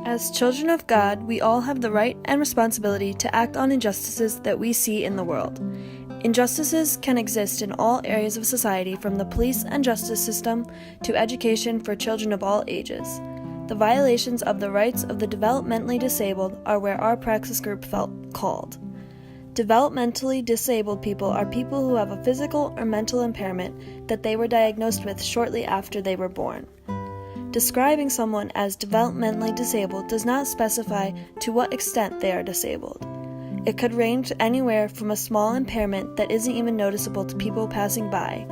As children of God, we all have the right and responsibility to act on injustices that we see in the world. Injustices can exist in all areas of society, from the police and justice system to education for children of all ages. The violations of the rights of the developmentally disabled are where our praxis group felt called. Developmentally disabled people are people who have a physical or mental impairment that they were diagnosed with shortly after they were born. Describing someone as developmentally disabled does not specify to what extent they are disabled. It could range anywhere from a small impairment that isn't even noticeable to people passing by,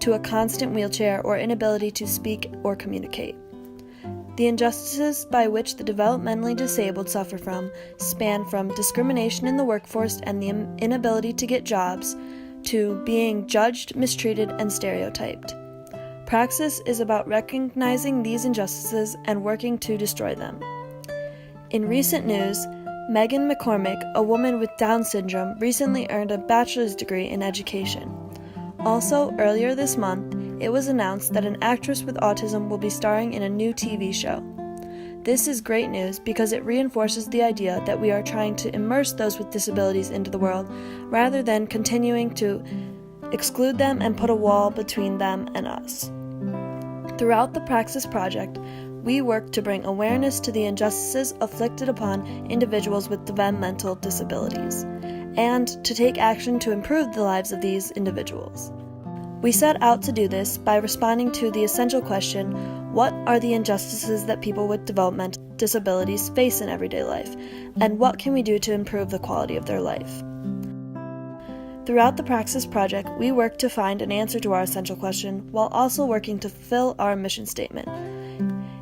to a constant wheelchair or inability to speak or communicate. The injustices by which the developmentally disabled suffer from span from discrimination in the workforce and the inability to get jobs, to being judged, mistreated, and stereotyped. Praxis is about recognizing these injustices and working to destroy them. In recent news, Megan McCormick, a woman with Down syndrome, recently earned a bachelor's degree in education. Also, earlier this month, it was announced that an actress with autism will be starring in a new TV show. This is great news because it reinforces the idea that we are trying to immerse those with disabilities into the world rather than continuing to exclude them and put a wall between them and us. Throughout the Praxis Project, we work to bring awareness to the injustices afflicted upon individuals with developmental disabilities, and to take action to improve the lives of these individuals. We set out to do this by responding to the essential question, what are the injustices that people with developmental disabilities face in everyday life, and what can we do to improve the quality of their life? Throughout the Praxis Project, we work to find an answer to our essential question while also working to fulfill our mission statement.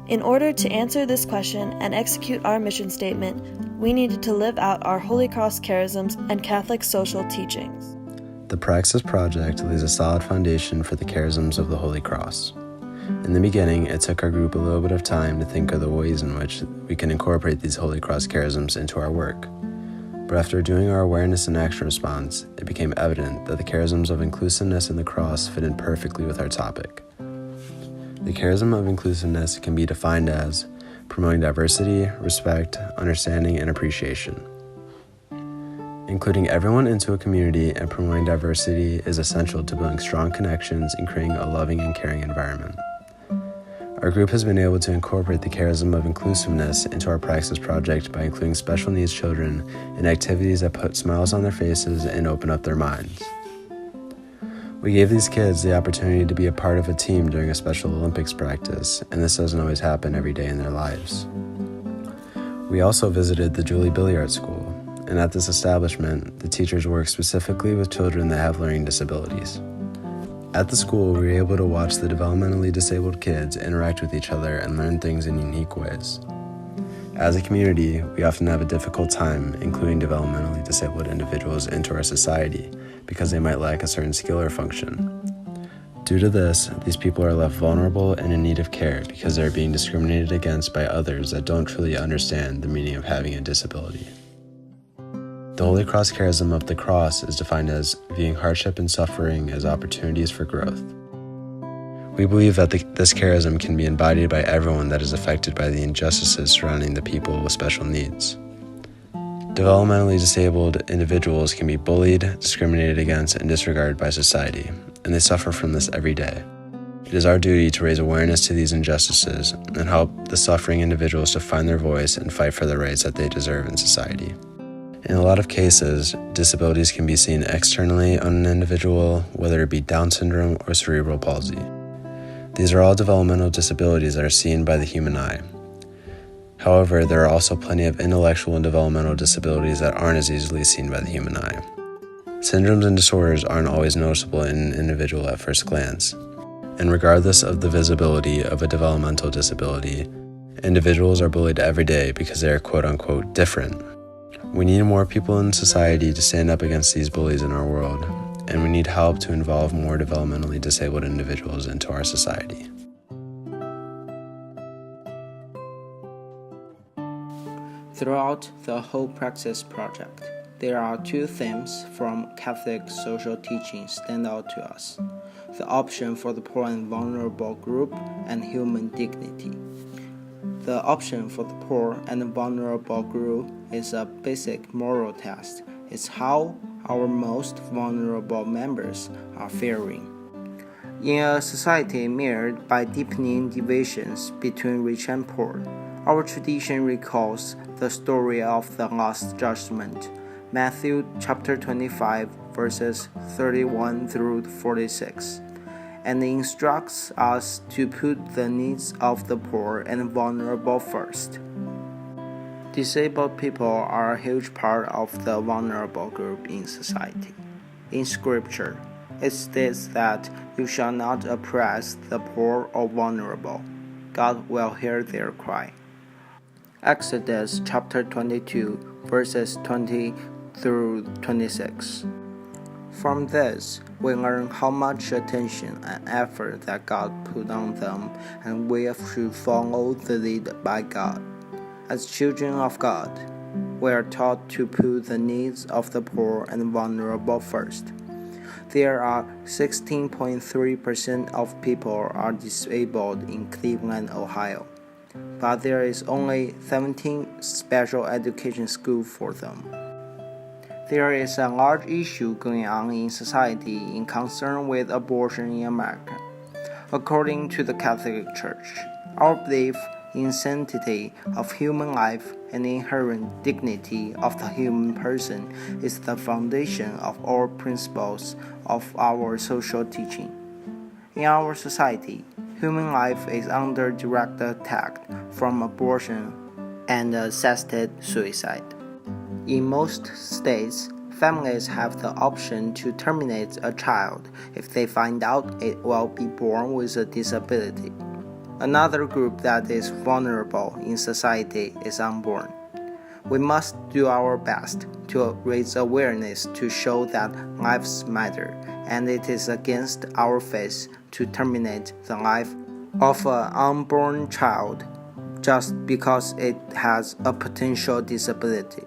In order to answer this question and execute our mission statement, we needed to live out our Holy Cross charisms and Catholic social teachings. The Praxis Project lays a solid foundation for the charisms of the Holy Cross. In the beginning, it took our group a little bit of time to think of the ways in which we can incorporate these Holy Cross charisms into our work. But after doing our awareness and action response, it became evident that the charisms of inclusiveness and the cross fit in perfectly with our topic. The charism of inclusiveness can be defined as promoting diversity, respect, understanding, and appreciation. Including everyone into a community and promoting diversity is essential to building strong connections and creating a loving and caring environment. Our group has been able to incorporate the charism of inclusiveness into our Praxis Project by including special needs children in activities that put smiles on their faces and open up their minds. We gave these kids the opportunity to be a part of a team during a Special Olympics practice, and this doesn't always happen every day in their lives. We also visited the Julie Billiard School, and at this establishment, the teachers work specifically with children that have learning disabilities. At the school, we were able to watch the developmentally disabled kids interact with each other and learn things in unique ways. As a community, we often have a difficult time including developmentally disabled individuals into our society because they might lack a certain skill or function. Due to this, these people are left vulnerable and in need of care because they are being discriminated against by others that don't truly understand the meaning of having a disability. The Holy Cross charism of the cross is defined as viewing hardship and suffering as opportunities for growth. We believe that this charism can be embodied by everyone that is affected by the injustices surrounding the people with special needs. Developmentally disabled individuals can be bullied, discriminated against, and disregarded by society, and they suffer from this every day. It is our duty to raise awareness to these injustices and help the suffering individuals to find their voice and fight for the rights that they deserve in society. In a lot of cases, disabilities can be seen externally on an individual, whether it be Down syndrome or cerebral palsy. These are all developmental disabilities that are seen by the human eye. However, there are also plenty of intellectual and developmental disabilities that aren't as easily seen by the human eye. Syndromes and disorders aren't always noticeable in an individual at first glance. And regardless of the visibility of a developmental disability, individuals are bullied every day because they are quote-unquote different. We need more people in society to stand up against these bullies in our world, and we need help to involve more developmentally disabled individuals into our society. Throughout the whole Praxis Project, there are two themes from Catholic social teaching stand out to us: the option for the poor and vulnerable group and human dignity. The option for the poor and vulnerable group is a basic moral test. It's how our most vulnerable members are faring. In a society marred by deepening divisions between rich and poor, our tradition recalls the story of the Last Judgment, Matthew chapter 25, verses 31 through 46, and instructs us to put the needs of the poor and vulnerable first. Disabled people are a huge part of the vulnerable group in society. In Scripture, it states that you shall not oppress the poor or vulnerable. God will hear their cry. Exodus chapter 22, verses 20 through 26. From this, we learn how much attention and effort that God put on them, and we should follow the lead by God. As children of God, we are taught to put the needs of the poor and vulnerable first. There are 16.3% of people are disabled in Cleveland, Ohio, but there is only 17 special education schools for them. There is a large issue going on in society in concern with abortion in America. According to the Catholic Church, our belief in sanctity of human life and inherent dignity of the human person is the foundation of all principles of our social teaching. In our society, human life is under direct attack from abortion and assisted suicide. In most states, families have the option to terminate a child if they find out it will be born with a disability. Another group that is vulnerable in society is unborn. We must do our best to raise awareness to show that lives matter, and it is against our faith to terminate the life of an unborn child just because it has a potential disability.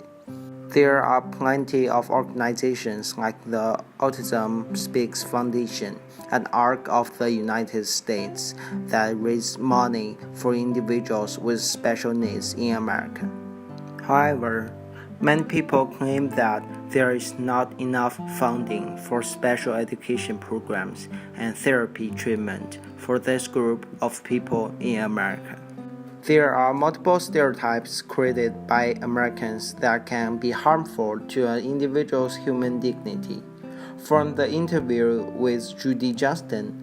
There are plenty of organizations like the Autism Speaks Foundation and ARC of the United States that raise money for individuals with special needs in America. However, many people claim that there is not enough funding for special education programs and therapy treatment for this group of people in America. There are multiple stereotypes created by Americans that can be harmful to an individual's human dignity. From the interview with Judy Justin,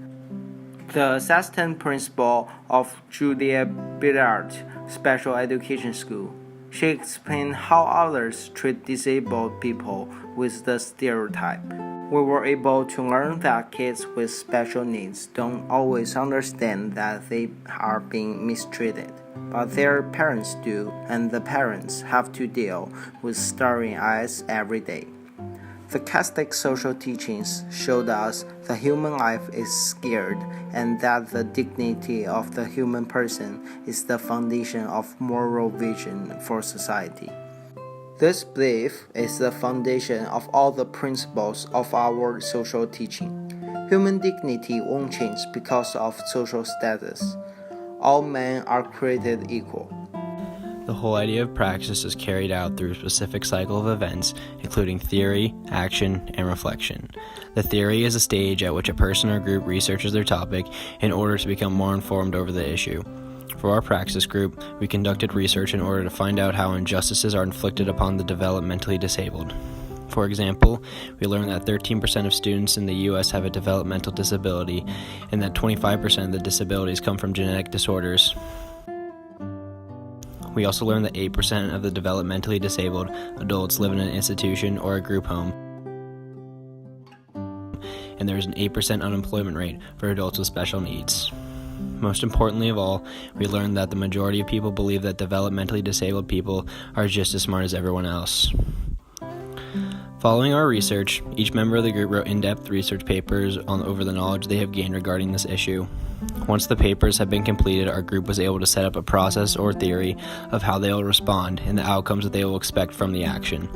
the assistant principal of Julia Billard Special Education School, she explained how others treat disabled people with the stereotype. We were able to learn that kids with special needs don't always understand that they are being mistreated, but their parents do, and the parents have to deal with staring eyes every day. The Catholic social teachings showed us the human life is scared and that the dignity of the human person is the foundation of moral vision for society. This belief is the foundation of all the principles of our social teaching. Human dignity won't change because of social status. All men are created equal. The whole idea of praxis is carried out through a specific cycle of events, including theory, action, and reflection. The theory is a stage at which a person or group researches their topic in order to become more informed over the issue. For our praxis group, we conducted research in order to find out how injustices are inflicted upon the developmentally disabled. For example, we learned that 13% of students in the U.S. have a developmental disability, and that 25% of the disabilities come from genetic disorders. We also learned that 8% of the developmentally disabled adults live in an institution or a group home, and there is an 8% unemployment rate for adults with special needs. Most importantly of all, we learned that the majority of people believe that developmentally disabled people are just as smart as everyone else. Following our research, each member of the group wrote in-depth research papers over the knowledge they have gained regarding this issue. Once the papers had been completed, our group was able to set up a process or theory of how they will respond and the outcomes that they will expect from the action.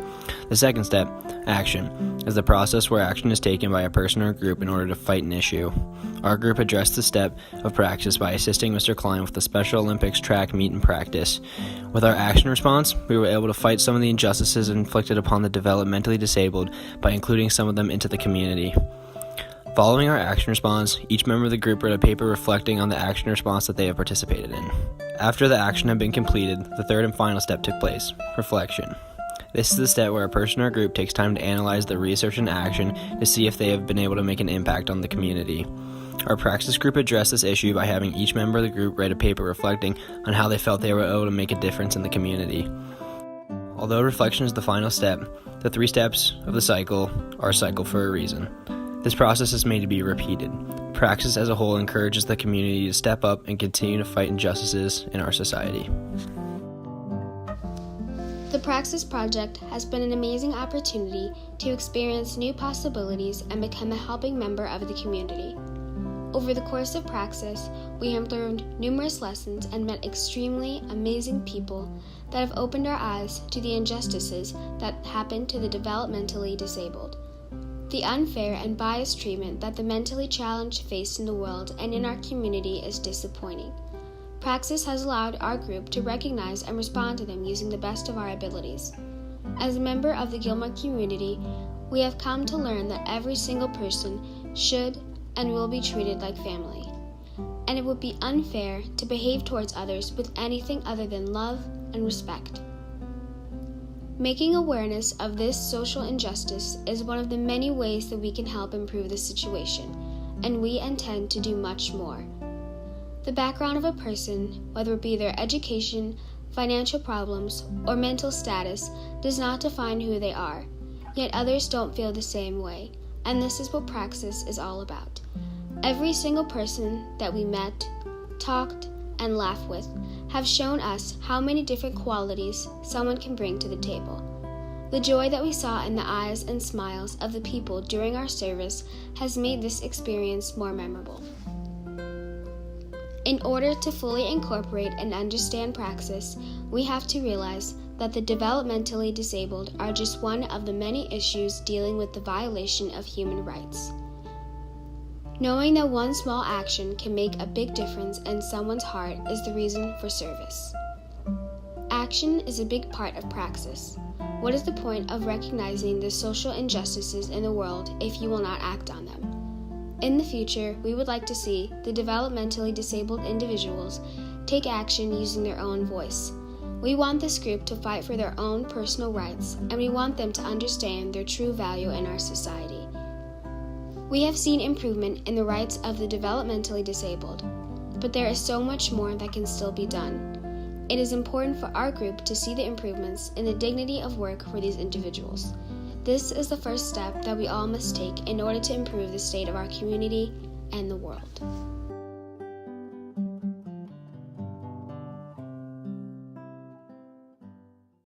The second step, action, is the process where action is taken by a person or group in order to fight an issue. Our group addressed the step of praxis by assisting Mr. Klein with the Special Olympics track meet and practice. With our action response, we were able to fight some of the injustices inflicted upon the developmentally disabled by including some of them into the community. Following our action response, each member of the group read a paper reflecting on the action response that they have participated in. After the action had been completed, the third and final step took place, reflection. This is the step where a person or group takes time to analyze the research and action to see if they have been able to make an impact on the community. Our praxis group addressed this issue by having each member of the group write a paper reflecting on how they felt they were able to make a difference in the community. Although reflection is the final step, the 3 steps of the cycle are a cycle for a reason. This process is made to be repeated. Praxis as a whole encourages the community to step up and continue to fight injustices in our society. The Praxis Project has been an amazing opportunity to experience new possibilities and become a helping member of the community. Over the course of Praxis, we have learned numerous lessons and met extremely amazing people that have opened our eyes to the injustices that happen to the developmentally disabled. The unfair and biased treatment that the mentally challenged face in the world and in our community is disappointing. Praxis has allowed our group to recognize and respond to them using the best of our abilities. As a member of the Gilmore community, we have come to learn that every single person should and will be treated like family, and it would be unfair to behave towards others with anything other than love and respect. Making awareness of this social injustice is one of the many ways that we can help improve the situation, and we intend to do much more. The background of a person, whether it be their education, financial problems, or mental status, does not define who they are, yet others don't feel the same way, and this is what Praxis is all about. Every single person that we met, talked, and laughed with have shown us how many different qualities someone can bring to the table. The joy that we saw in the eyes and smiles of the people during our service has made this experience more memorable. In order to fully incorporate and understand Praxis, we have to realize that the developmentally disabled are just one of the many issues dealing with the violation of human rights. Knowing that one small action can make a big difference in someone's heart is the reason for service. Action is a big part of Praxis. What is the point of recognizing the social injustices in the world if you will not act on them? In the future, we would like to see the developmentally disabled individuals take action using their own voice. We want this group to fight for their own personal rights, and we want them to understand their true value in our society. We have seen improvement in the rights of the developmentally disabled, but there is so much more that can still be done. It is important for our group to see the improvements in the dignity of work for these individuals. This is the first step that we all must take in order to improve the state of our community and the world.